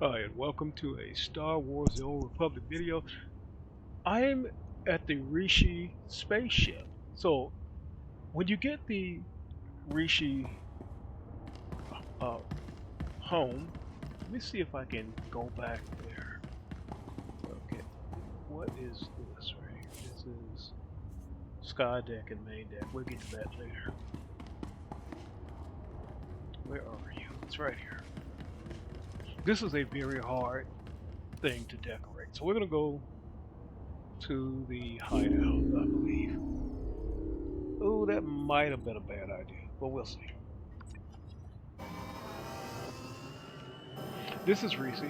Hi, and welcome to a Star Wars The Old Republic video. I'm at the Rishi Spaceship. So, when you get the Rishi uh, home, let me see if I can go back there. Okay, what is this right here? This is Sky Deck and Main Deck. We'll get to that later. Where are you? It's right here. This is a very hard thing to decorate. So we're going to go to the hideout, I believe. Oh, that might have been a bad idea, but we'll see. This is Reese.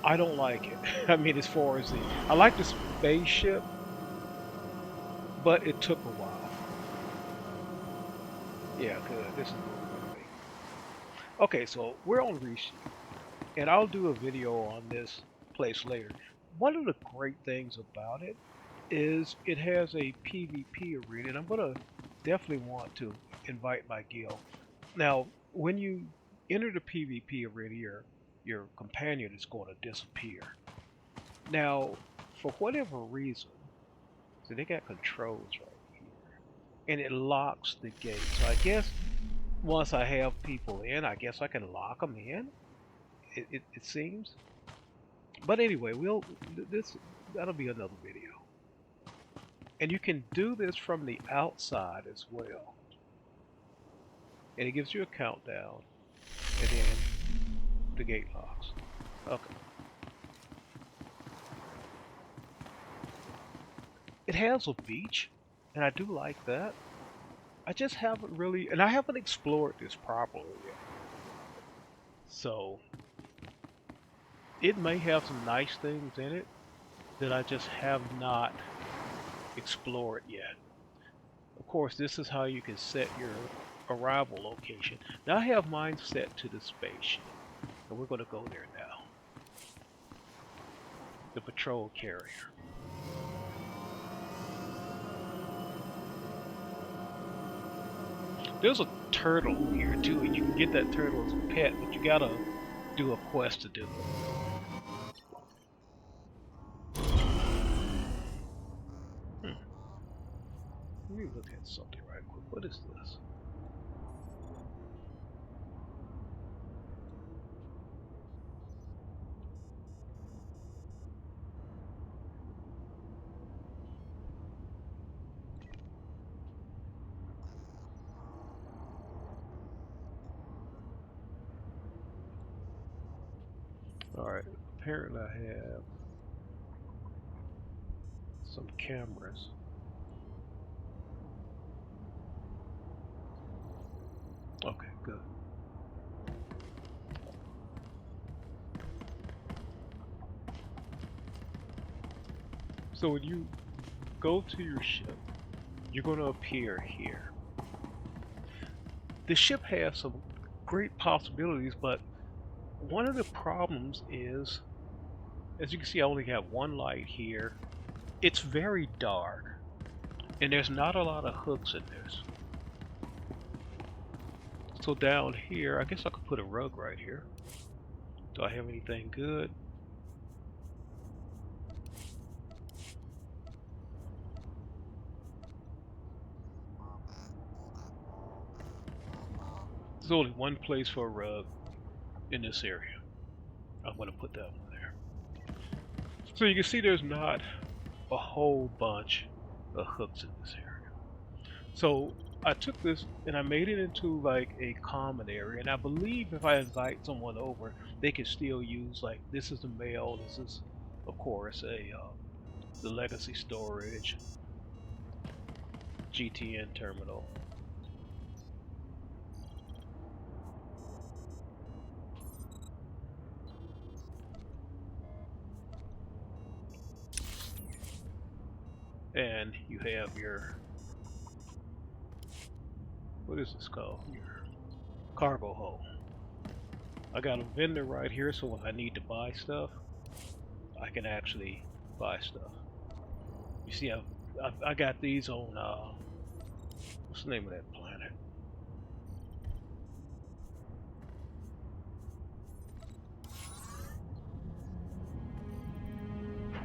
I don't like it. I mean, as far as I like the spaceship, but it took a while. Yeah, good. This is what we're Okay, so we're on Rishi, and I'll do a video on this place later. One of the great things about it is it has a PvP arena, and I'm gonna definitely want to invite my guild. Now, when you enter the PvP arena, your companion is going to disappear. Now, for whatever reason, so they got controls right here, and it locks the gate. So I guess once I have people in, I guess I can lock them in. It seems. But anyway, this that'll be another video. And you can do this from the outside as well. And it gives you a countdown, and then the gate locks. Okay. It has a beach, and I do like that. I just haven't really, and I haven't explored this properly yet. So it may have some nice things in it that I just have not explored yet. Of course, this is how you can set your arrival location. Now I have mine set to the spaceship, and we're going to go there now. The patrol carrier. There's a turtle here too, and you can get that turtle as a pet, but you gotta do a quest to do it. Let me look at something right quick. What is this? Alright, apparently I have some cameras. Okay, good. So when you go to your ship, you're going to appear here. The ship has some great possibilities, but one of the problems is, as you can see, I only have one light here. It's very dark, and there's not a lot of hooks in this. So down here, I guess I could put a rug right here. Do I have anything good? There's only one place for a rug in this area. I'm going to put that one there. So you can see there's not a whole bunch of hooks in this area. So I took this and I made it into like a common area, and I believe if I invite someone over, they can still use, like, this is the mail, this is of course the legacy storage, GTN terminal. And you have your, what is this called? Your cargo hold. I got a vendor right here, so when I need to buy stuff, I can actually buy stuff. You see, I got these on what's the name of that planet?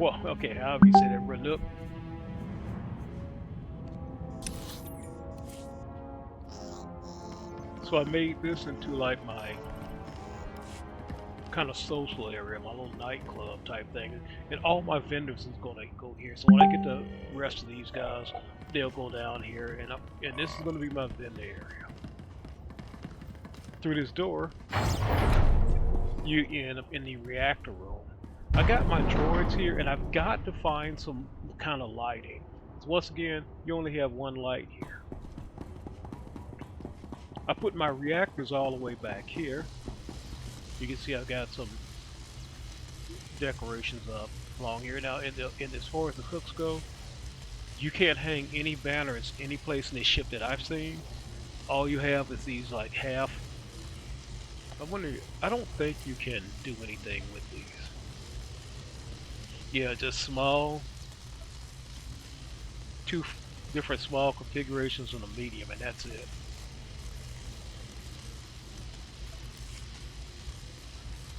Well, okay, however you say that, Renook. So I made this into like my kind of social area, my little nightclub type thing, and all my vendors is gonna go here. So when I get the rest of these guys, they'll go down here, and this is gonna be my vendor area. Through this door, you end up in the reactor room. I got my droids here, and I've got to find some kind of lighting. So once again, you only have one light here. I put my reactors all the way back here. You can see I've got some decorations up along here. Now, as far as the hooks go, you can't hang any banners any place in this ship that I've seen. All you have is these like half. I wonder. I don't think you can do anything with these. Yeah, just small, two different small configurations on a medium, and that's it.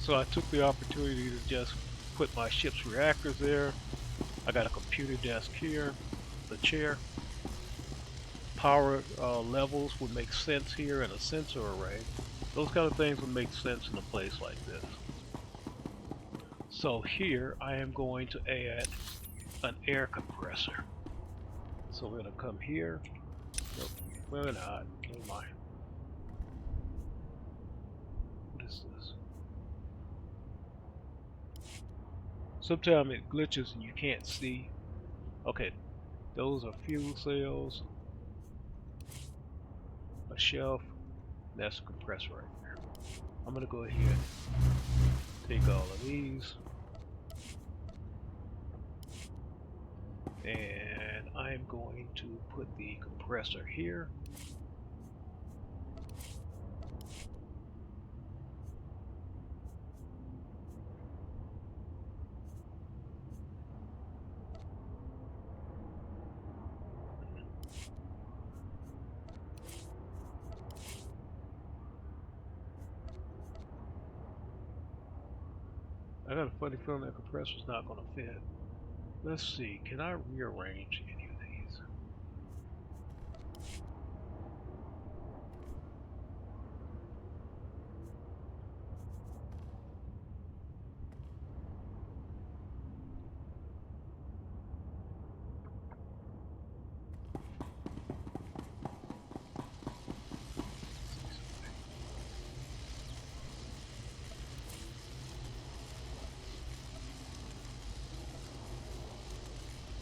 So I took the opportunity to just put my ship's reactors there. I got a computer desk here, the chair. Power levels would make sense here, and a sensor array. Those kind of things would make sense in a place like this. So here I am going to add an air compressor. So we're going to come here. Nope, we're not. Never mind. What is this? Sometimes it glitches and you can't see. Okay, those are fuel cells, a shelf, and that's a compressor right there. I'm going to go ahead and take all of these. And I'm going to put the compressor here. I got a funny feeling that compressor's not going to fit. Let's see, can I rearrange any of these?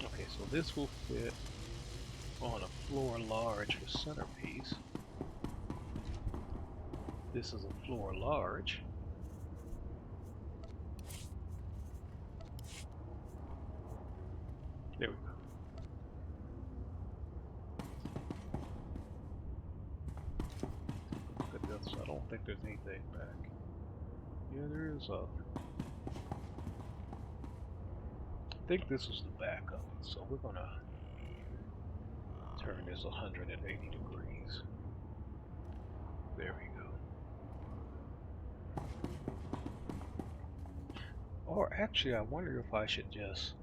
Okay, so this will fit on a floor large for centerpiece. This is a floor large. There we go. Look at this. I don't think there's anything back. Yeah, there is a... I think this is the back of it, so we're gonna turn this 180 degrees. There we go. Or actually, I wonder if I should just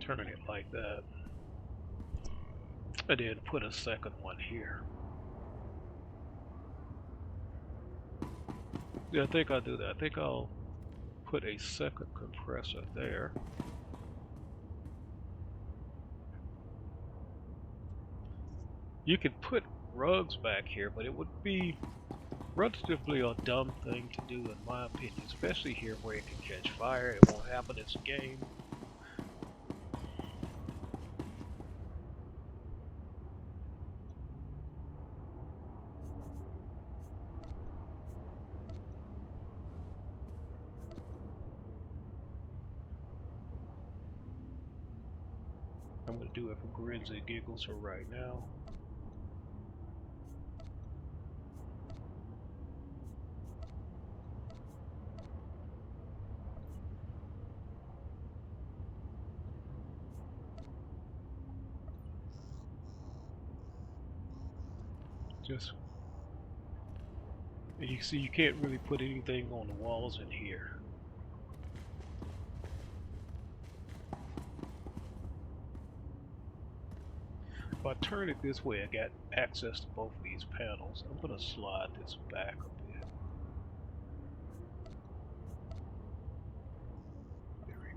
turn it like that. And then put a second one here. Yeah, I think I'll do that. I think I'll put a second compressor there. You could put rugs back here, but it would be relatively a dumb thing to do in my opinion, especially here where it can catch fire. It won't happen in a game. I'm going to do it for grins and giggles for right now. Just And you see you can't really put anything on the walls in here. If I turn it this way, I got access to both of these panels. I'm going to slide this back a bit. There we go.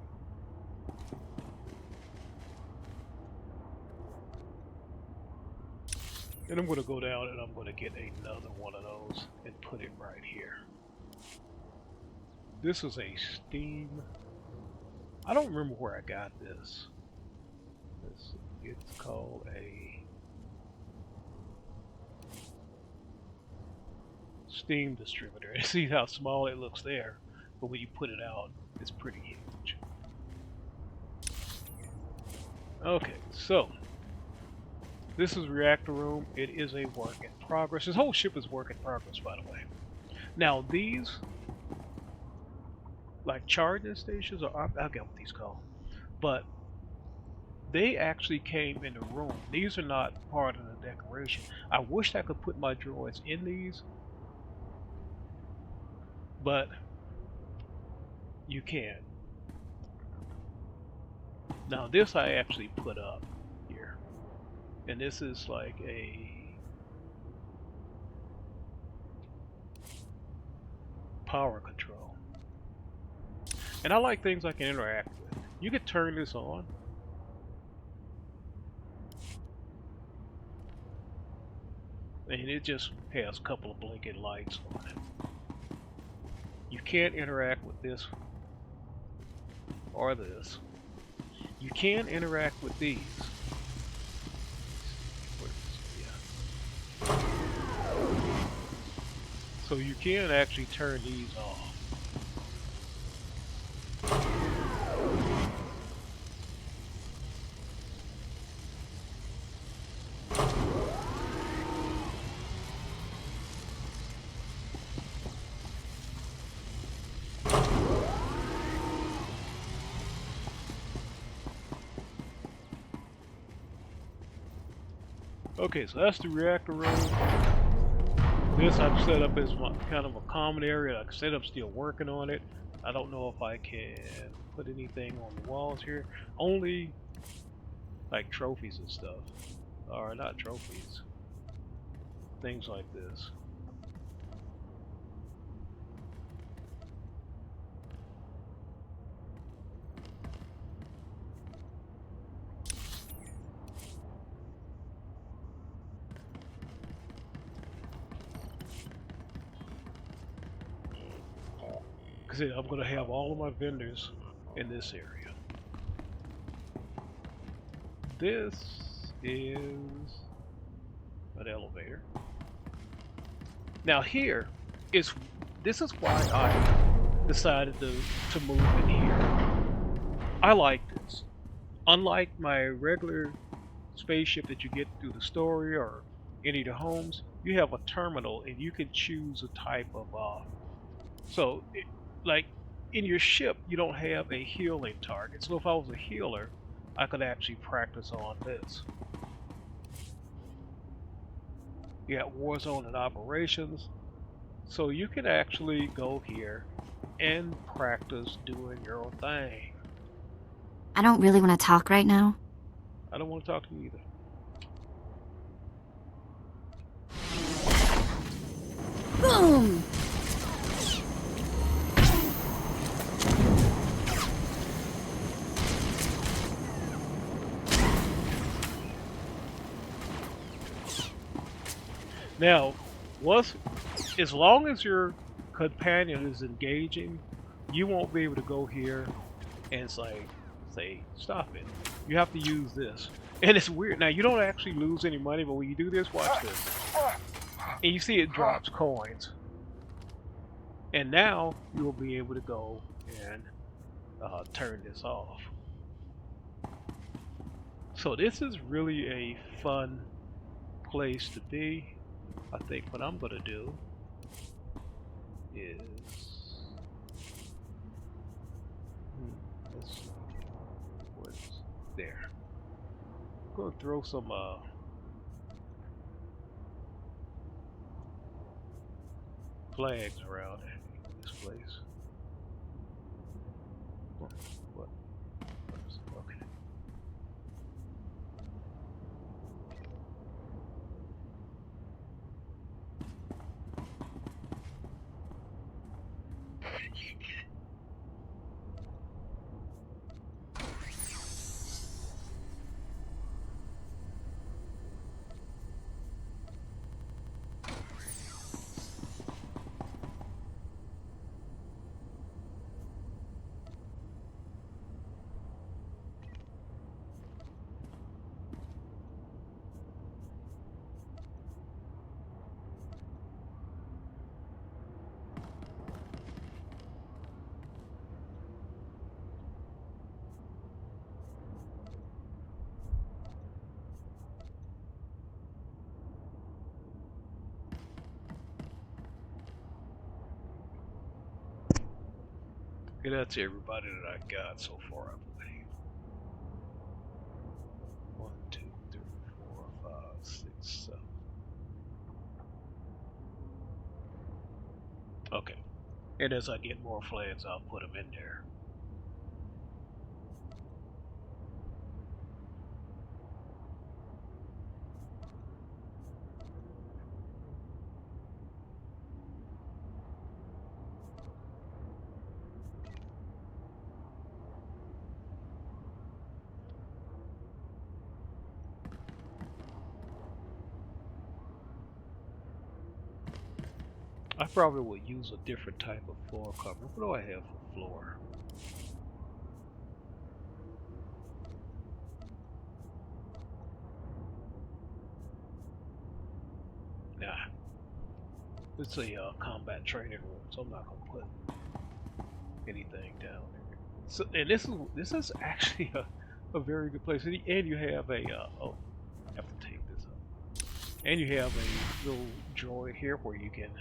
And I'm going to go down and I'm going to get another one of those and put it right here. This is a Steam. I don't remember where I got this. It's called a Steam distributor. See how small it looks there, but when you put it out, it's pretty huge. Okay, so this is reactor room. It is a work in progress. This whole ship is work in progress, by the way. Now these, like charging stations, or I forget what these call, but they actually came in the room. These are not part of the decoration. I wish I could put my droids in these, but you can't. Now this I actually put up here, and this is like a power control. And I like things I can interact with. You could turn this on. And it just has a couple of blinking lights on it. You can't interact with this or this. You can interact with these. Yeah. So you can actually turn these off. Okay, so that's the reactor room. This I've set up as kind of a common area. Like I said, I'm still working on it. I don't know if I can put anything on the walls here. Only like trophies and stuff. Or not trophies. Things like this. Because I'm going to have all of my vendors in this area. This is an elevator. Now here is, this is why I decided to move in here. I like this. Unlike my regular spaceship that you get through the story or any of the homes, you have a terminal and you can choose a type of like in your ship you don't have a healing target. So if I was a healer, I could actually practice on this. You got Warzone and Operations, so you can actually go here and practice doing your own thing. I don't really want to talk right now. I don't want to talk to you either. Boom! Now, as long as your companion is engaging, you won't be able to go here and say stop it. You have to use this. And it's weird. Now, you don't actually lose any money, but when you do this, watch this. And you see it drops coins. And now you'll be able to go and turn this off. So this is really a fun place to be. I think what I'm going to do is let's see, what's there. I'm going to throw some flags around this place. What? What? Okay. Okay, that's everybody that I got so far, I believe. 1, 2, 3, 4, 5, 6, 7. Okay. And as I get more flags, I'll put them in there. I probably would use a different type of floor cover. What do I have for floor? Nah, it's a combat training room, so I'm not gonna put anything down there. So, and this is actually a very good place. And you have a oh, I have to take this up. And you have a little droid here where you can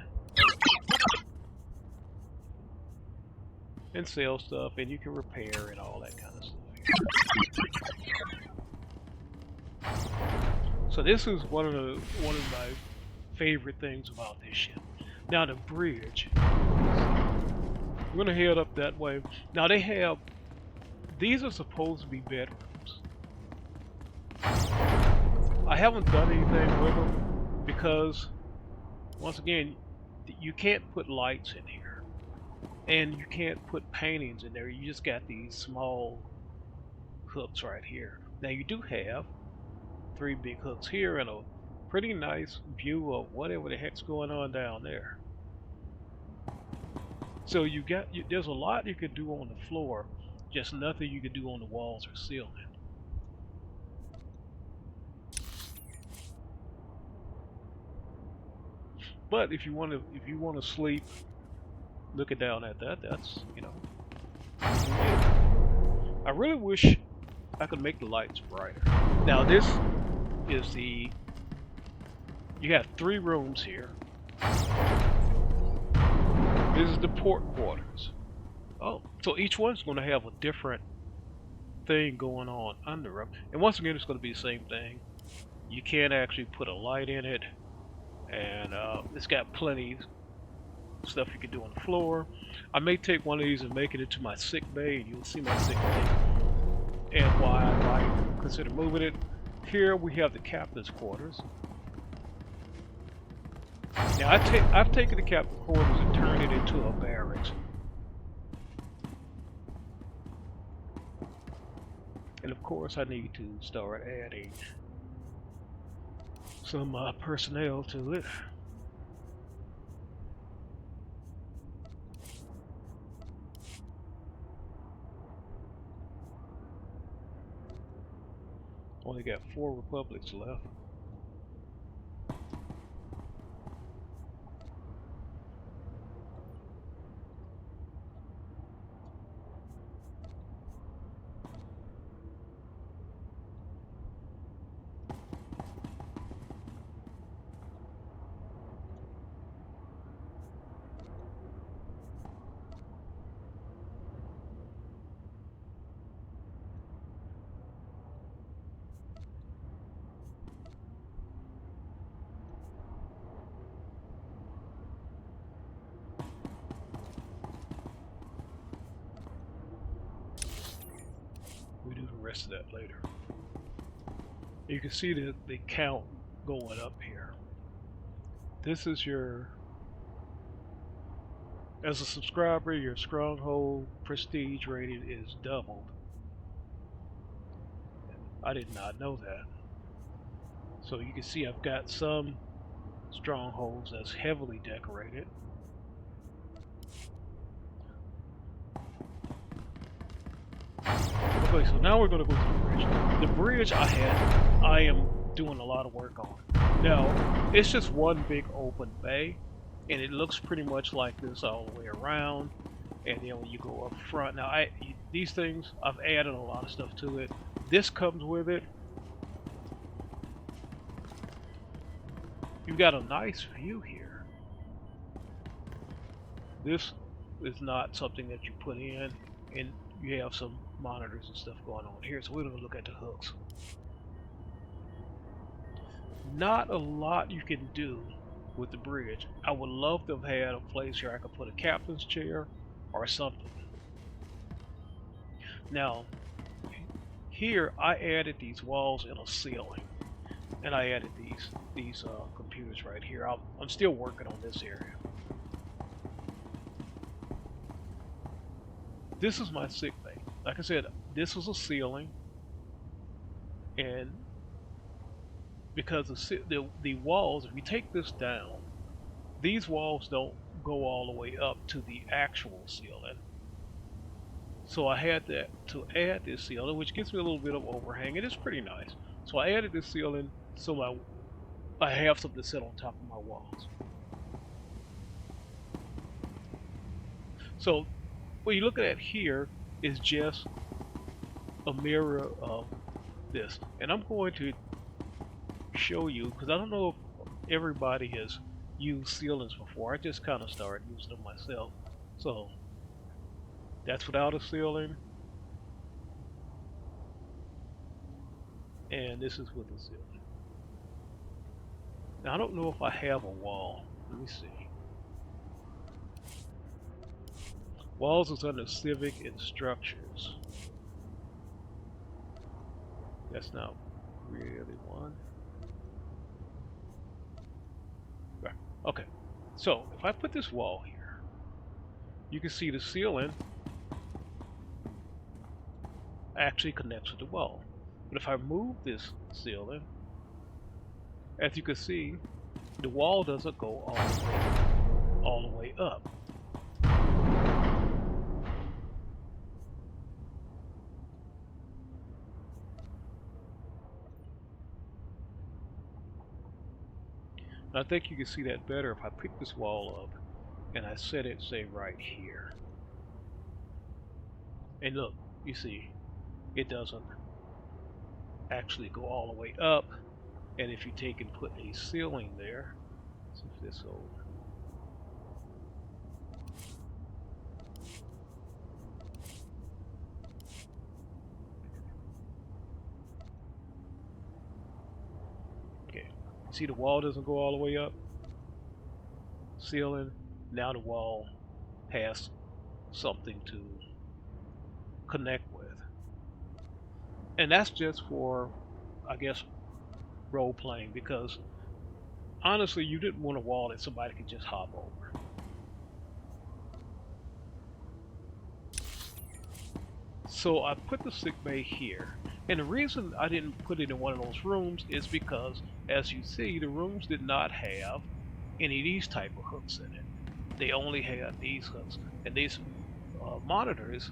and sell stuff, and you can repair and all that kind of stuff. So this is one of my favorite things about this ship. Now the bridge. We're gonna head up that way. Now these are supposed to be bedrooms. I haven't done anything with them because, once again, you can't put lights in here, and you can't put paintings in there. You just got these small hooks right here. Now you do have 3 big hooks here and a pretty nice view of whatever the heck's going on down there. So there's a lot you could do on the floor, just nothing you could do on the walls or ceiling. But if you want to sleep looking down at that, that's I really wish I could make the lights brighter. Now this is you have 3 rooms here. This is the port quarters. Oh, so each one's going to have a different thing going on under them. And once again, it's going to be the same thing. You can't actually put a light in it, and it's got plenty of stuff you can do on the floor. I may take one of these and make it into my sick bay, and you'll see my sick bay and why I might consider moving it. Here we have the captain's quarters. Now I've taken the captain's quarters and turned it into a barracks. And of course I need to start adding some personnel to it. Only got 4 republics left. rest of that later. You can see the count going up here. This is your, as a subscriber, your Stronghold prestige rating is doubled. I did not know that. So you can see I've got some strongholds that's heavily decorated. Okay, so now we're going to go to the bridge. The bridge I am doing a lot of work on. Now, it's just one big open bay, and it looks pretty much like this all the way around. And then when you go up front, now these things, I've added a lot of stuff to it. This comes with it. You've got a nice view here. This is not something that you put in, and you have some monitors and stuff going on here. So we're going to look at the hooks. Not a lot you can do with the bridge. I would love to have had a place where I could put a captain's chair or something. Now, here I added these walls in a ceiling, and I added these computers right here. I'm still working on this area. This is my sick bay. Like I said, this was a ceiling, and because the walls, if you take this down, these walls don't go all the way up to the actual ceiling. So I had to add this ceiling, which gives me a little bit of overhang. It is pretty nice. So I added this ceiling so I have something to sit on top of my walls. So what you're looking at here is just a mirror of this. And I'm going to show you, because I don't know if everybody has used ceilings before. I just kind of started using them myself. So that's without a ceiling, and this is with a ceiling. Now I don't know if I have a wall. Let me see. Walls is under civic and structures. That's not really one. Right. Okay. So if I put this wall here, you can see the ceiling actually connects with the wall. But if I move this ceiling, as you can see, the wall doesn't go all the way up. And I think you can see that better if I pick this wall up and I set it, say, right here. And look, you see, it doesn't actually go all the way up. And if you take and put a ceiling there, let's see if this will. Okay, see the wall doesn't go all the way up? Ceiling, now the wall has something to connect with. And that's just for, I guess, role playing, because honestly, you didn't want a wall that somebody could just hop over. So I put the sick bay here. And the reason I didn't put it in one of those rooms is because, as you see, the rooms did not have any of these type of hooks in it. They only had these hooks. And these monitors,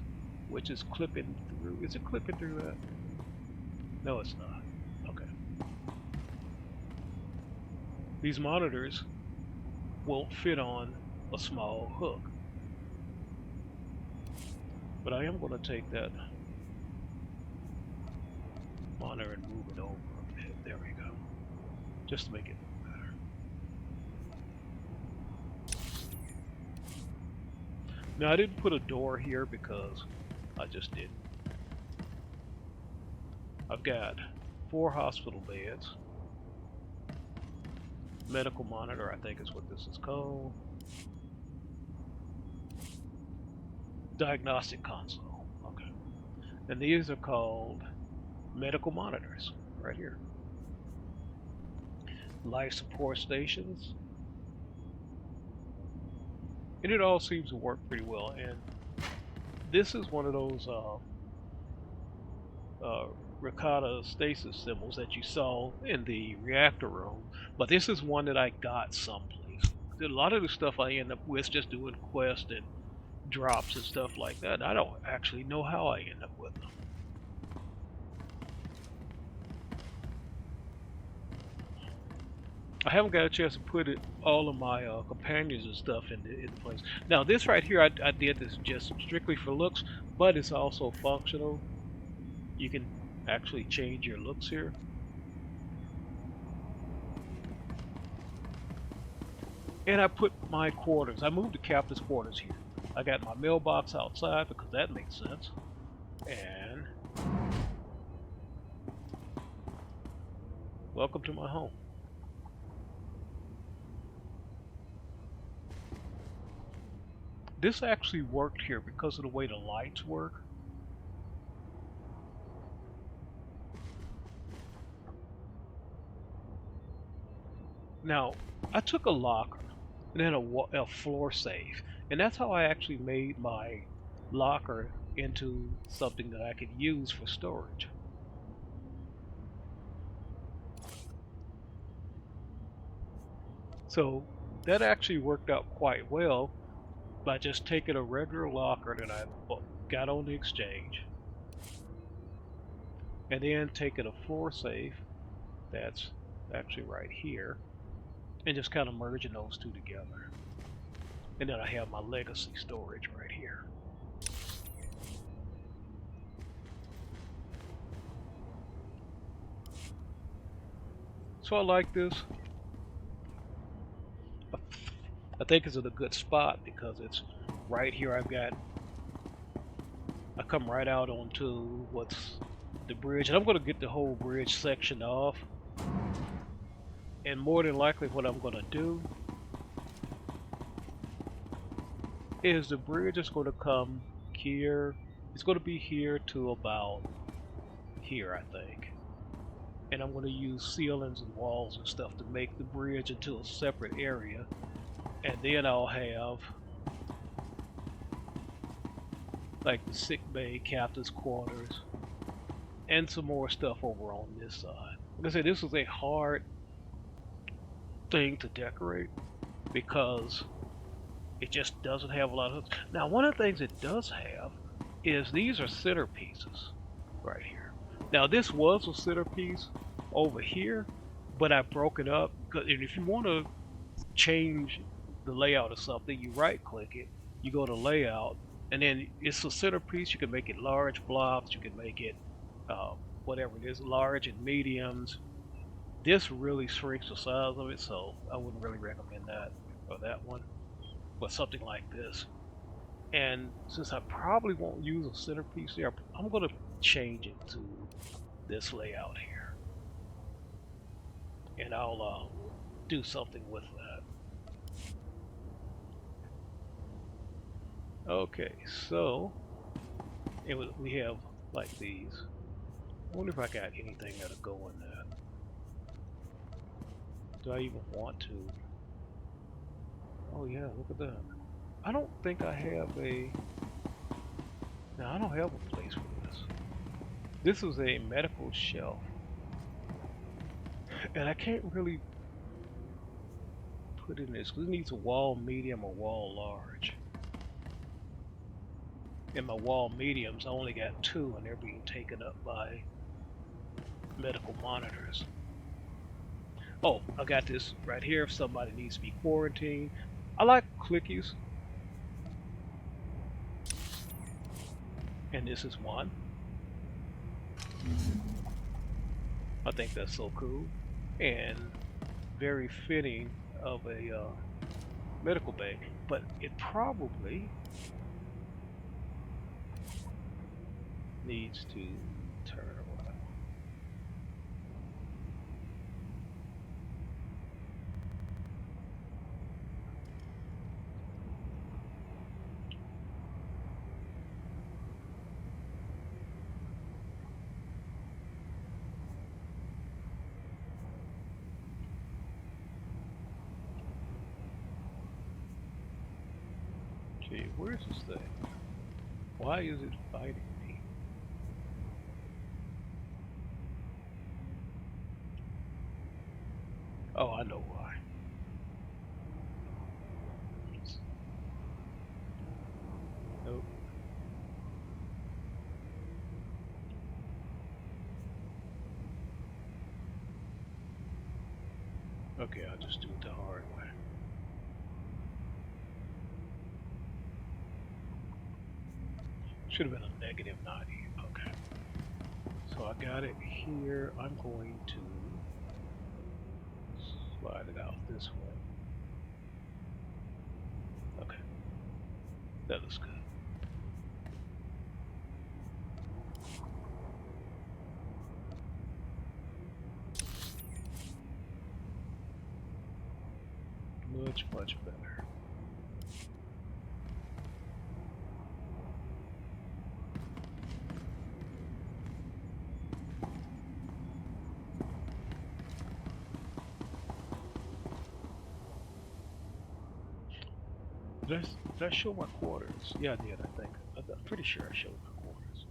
which is clipping through. Is it clipping through that? No, it's not. Okay. These monitors won't fit on a small hook. But I am going to take that monitor and move it over a bit. There we go. Just to make it look better. Now I didn't put a door here because I just didn't. I've got 4 hospital beds. Medical monitor, I think is what this is called. Diagnostic console. Okay. And these are called medical monitors right here. Life support stations, and it all seems to work pretty well. And this is one of those uh, ricotta stasis symbols that you saw in the reactor room, but this is one that I got someplace. A lot of the stuff I end up with just doing quests and drops and stuff like that. I don't actually know how I end up with them. I haven't got a chance to put all of my companions and stuff in place. Now this right here, I did this just strictly for looks, but it's also functional. You can actually change your looks here. And I put my quarters. I moved the captain's quarters here. I got my mailbox outside because that makes sense. And welcome to my home. This actually worked here because of the way the lights work. Now, I took a locker and then a floor safe, and that's how I actually made my locker into something that I could use for storage. So that actually worked out quite well by just taking a regular locker that I got on the exchange and then taking a floor safe that's actually right here and just kind of merging those two together. And then I have my legacy storage right here. So I like this. I think it's in a good spot because it's right here. I come right out onto what's the bridge, and I'm going to get the whole bridge section off. And more than likely, what I'm going to do is the bridge is going to come here. It's going to be here to about here, I think. And I'm going to use ceilings and walls and stuff to make the bridge into a separate area. And then I'll have like the sick bay, captain's quarters, and some more stuff over on this side. Like I said, this is a hard thing to decorate because it just doesn't have a lot of hooks. Now, one of the things it does have is these are centerpieces right here. Now, this was a centerpiece over here, but I broke it up. And if you want to change the layout of something, you right click it, you go to layout, and then it's a centerpiece. You can make it large blocks, you can make it whatever it is, large and mediums. This really shrinks the size of it, so I wouldn't really recommend that or that one, but something like this. And since I probably won't use a centerpiece there, I'm going to change it to this layout here, and I'll do something with that. Okay, so we have like these. I wonder if I got anything that'll go in that. Do I even want to? Oh yeah, look at that. I don't think I have a... No, I don't have a place for this. This is a medical shelf. And I can't really put it in this because it needs a wall medium or wall large. And my wall mediums, I only got two and they're being taken up by medical monitors. Oh, I got this right here if somebody needs to be quarantined. I like clickies. And this is one. I think that's so cool. And very fitting of a medical bay. But it probably needs to turn around. Okay, where's this thing? Why is it fighting me? Oh, I know why. Nope. Okay, I'll just do it the hard way. Should have been a negative 90. Okay. So I got it here. I'm going to slide it out this way. Okay. That looks good. Much, much better. Did I show my quarters? Yeah, I did, I think. I'm pretty sure I showed my quarters.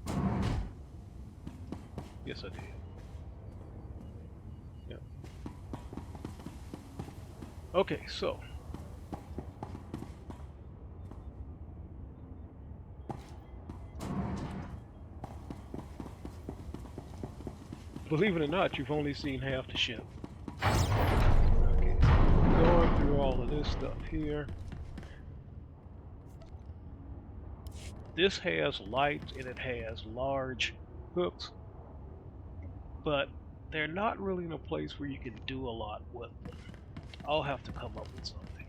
Yes, I did. Yep. Okay, so. Believe it or not, you've only seen half the ship. Okay. Going through all of this stuff here. This has lights and it has large hooks, but they're not really in a place where you can do a lot with them. I'll have to come up with something.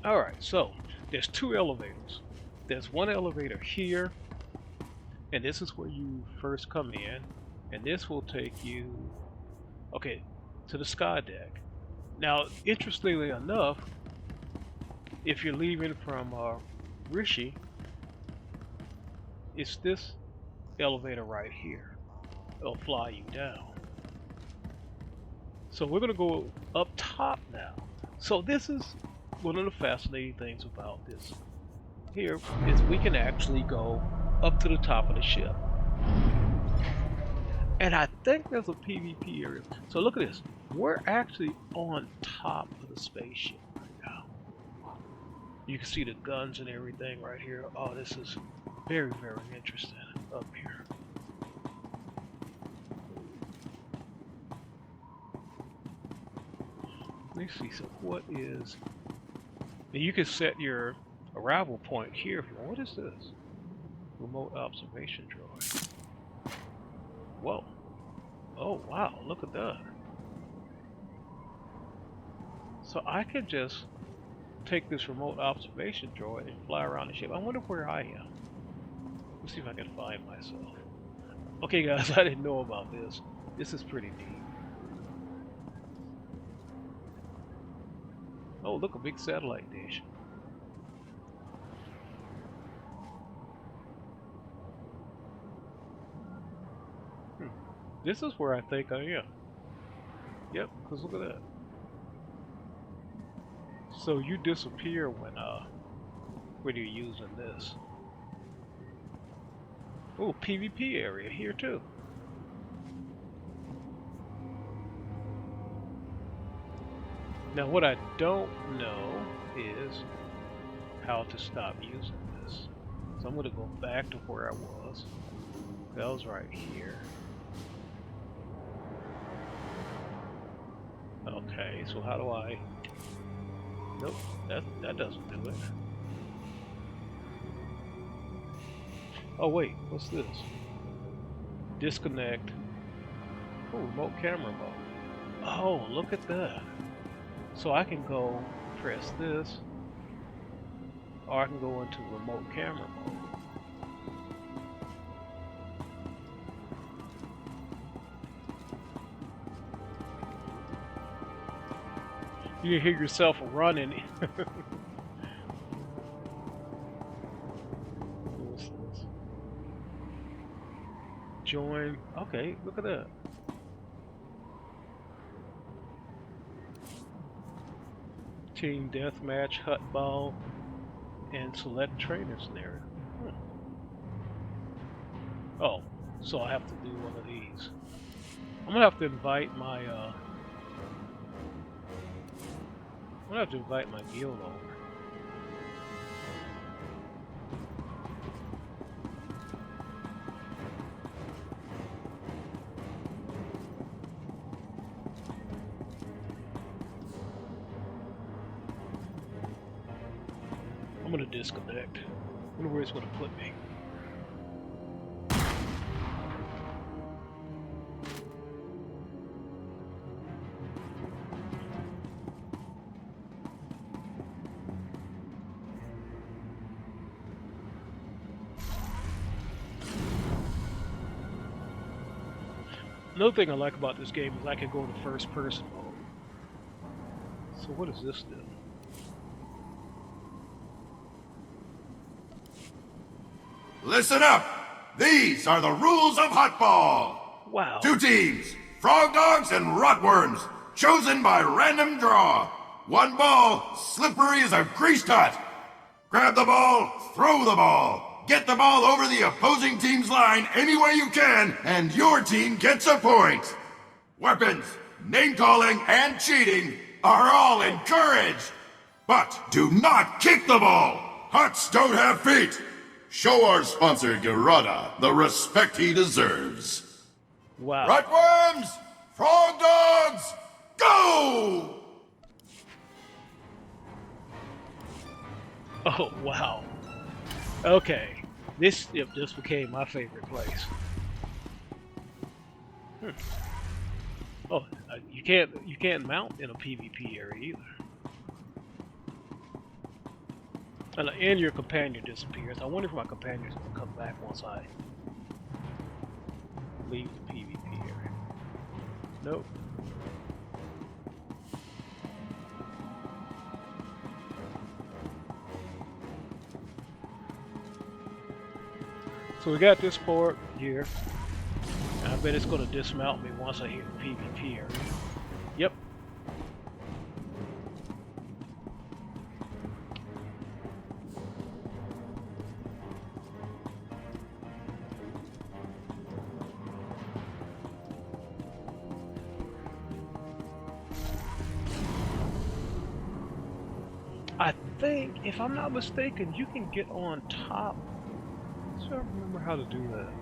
Alright, so there's two elevators. There's one elevator here, and this is where you first come in, and this will take you, okay, to the sky deck. Now, interestingly enough, if you're leaving from Rishi, it's this elevator right here. It'll fly you down. So we're going to go up top now. So this is one of the fascinating things about this here is we can actually go up to the top of the ship. And I think there's a PvP area. So look at this. We're actually on top of the spaceship right now. You can see the guns and everything right here. Oh, this is very, very interesting up here. Let me see. So what is... Now you can set your arrival point here. What is this? Remote observation droid. Whoa. Oh, wow. Look at that. So I could just take this remote observation droid and fly around the ship. I wonder where I am. Let's see if I can find myself. Okay, guys, I didn't know about this. This is pretty neat. Oh, look, a big satellite dish. This is where I think I am. Yep, because look at that. So you disappear when you're using this. Oh, PvP area here too. Now what I don't know is how to stop using this. So I'm going to go back to where I was. That was right here. Okay, so how do I... Nope, that doesn't do it. Oh wait, what's this? Disconnect. Oh, remote camera mode. Oh, look at that. So I can go press this, or I can go into remote camera mode. You hear yourself running. What's this? Join. Okay, look at that. Team Deathmatch, Hut Ball, and Select Trainer Scenario. Hmm. Oh, so I have to do one of these. I'm gonna have to invite my I'm gonna have to invite my guild over. I'm gonna disconnect. I wonder where it's gonna put me. Another thing I like about this game is I can go to first person mode. So what does this do? Listen up! These are the rules of Hotball! Wow. 2 teams, Frog Dogs and Rotworms, chosen by random draw. 1 ball, slippery as a greased hut. Grab the ball, throw the ball. Get the ball over the opposing team's line any way you can, and your team gets a point. Weapons, name-calling, and cheating are all encouraged. But do not kick the ball! Huts don't have feet! Show our sponsor, Gerada, the respect he deserves. Wow. Rotworms! Frog Dogs! Go! Oh wow. Okay. This became my favorite place. Oh, you can't mount in a PvP area either. And your companion disappears. I wonder if my companion's gonna come back once I leave the PvP area. Nope. So we got this port here. And I bet it's gonna dismount me once I hit the PvP area. Yep. I think, if I'm not mistaken, you can get on top. So I remember how to do that.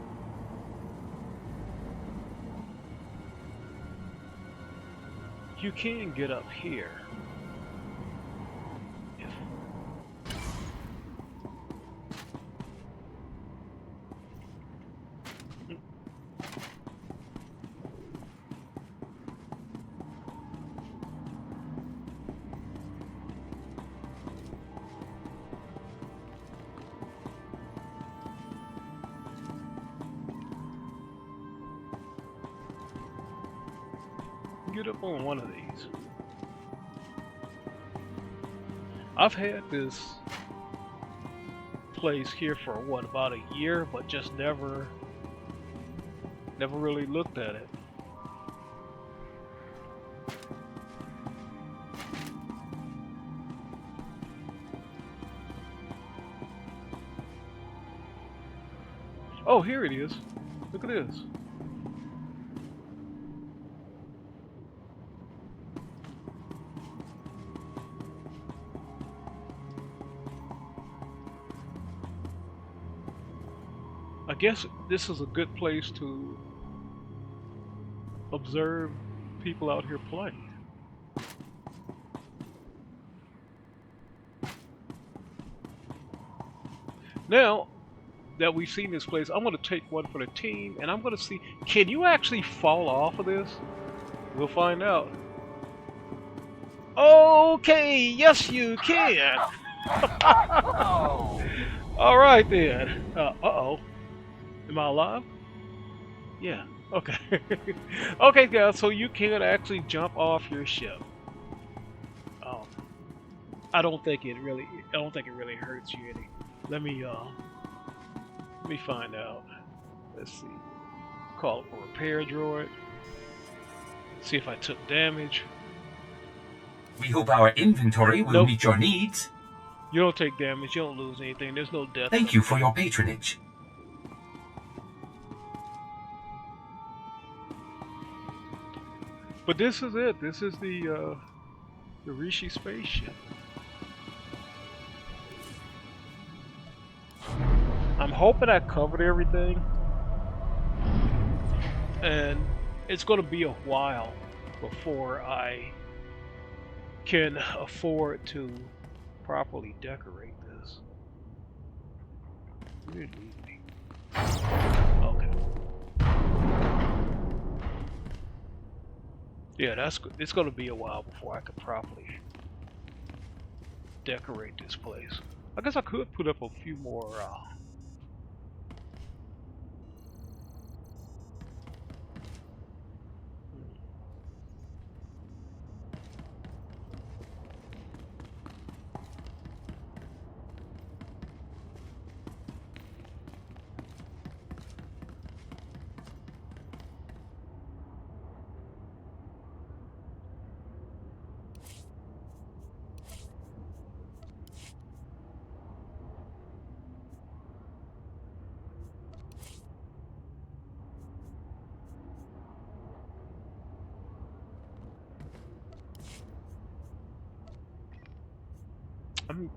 You can get up here. Get up on one of these. I've had this place here for what, about a year, but just never really looked at it. Oh, here it is. Look at this. I guess this is a good place to observe people out here playing. Now that we've seen this place, I'm going to take one for the team, and I'm going to see, can you actually fall off of this? We'll find out. Okay, yes you can. All right then. Uh-oh. Am I alive? Yeah. Okay. Okay, guys. So you can actually jump off your ship. I don't think it really hurts you any. Let me find out. Let's see. Call it a repair droid. See if I took damage. We hope our inventory will Nope. meet your needs. You don't take damage. You don't lose anything. There's no death. Thank you for your patronage. But this is it. This is the Rishi Spaceship. I'm hoping I covered everything, and it's going to be a while before I can afford to properly decorate this. You didn't leave me. Okay. Yeah, it's going to be a while before I can properly decorate this place. I guess I could put up a few more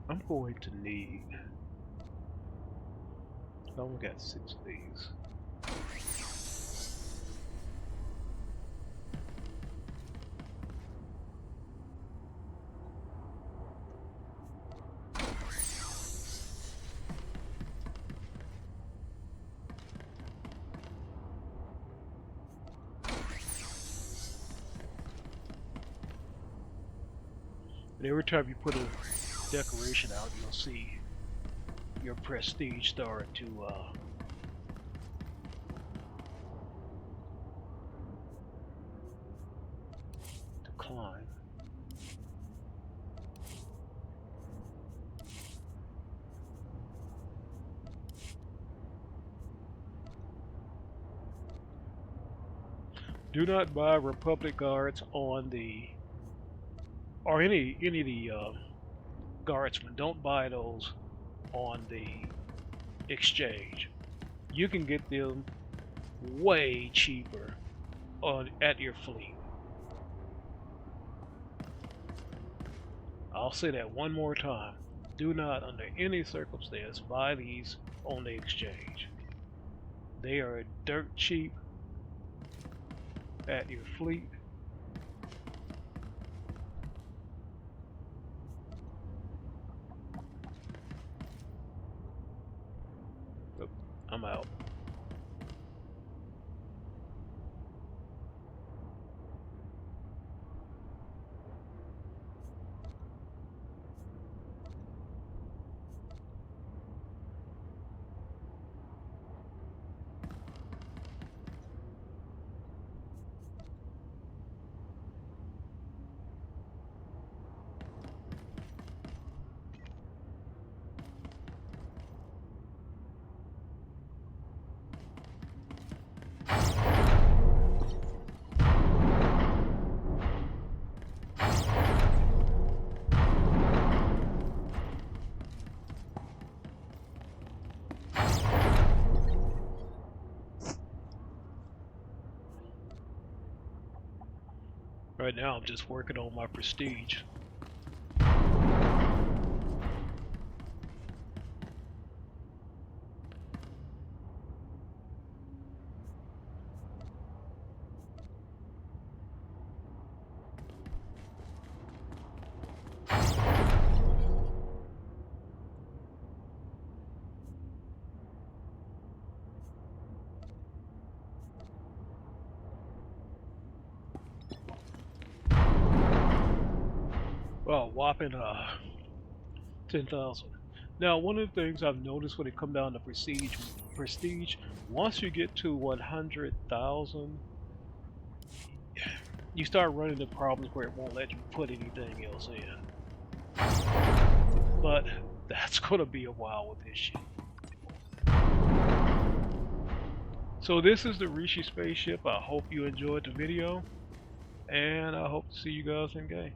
I'm going to need. I only got 6 of these. And every time you put a decoration out, you'll see your prestige start to decline. Do not buy Republic guards on the, or any of the guardsmen. Don't buy those on the exchange. You can get them way cheaper at your fleet. I'll say that one more time. Do not, under any circumstance, buy these on the exchange. They are dirt cheap at your fleet. Oh, I'm out. Right now, I'm just working on my prestige. Well, whopping 10,000. Now, one of the things I've noticed when it comes down to prestige, once you get to 100,000, you start running into problems where it won't let you put anything else in. But that's going to be a while with this shit. So this is the Rishi Spaceship. I hope you enjoyed the video, and I hope to see you guys in game.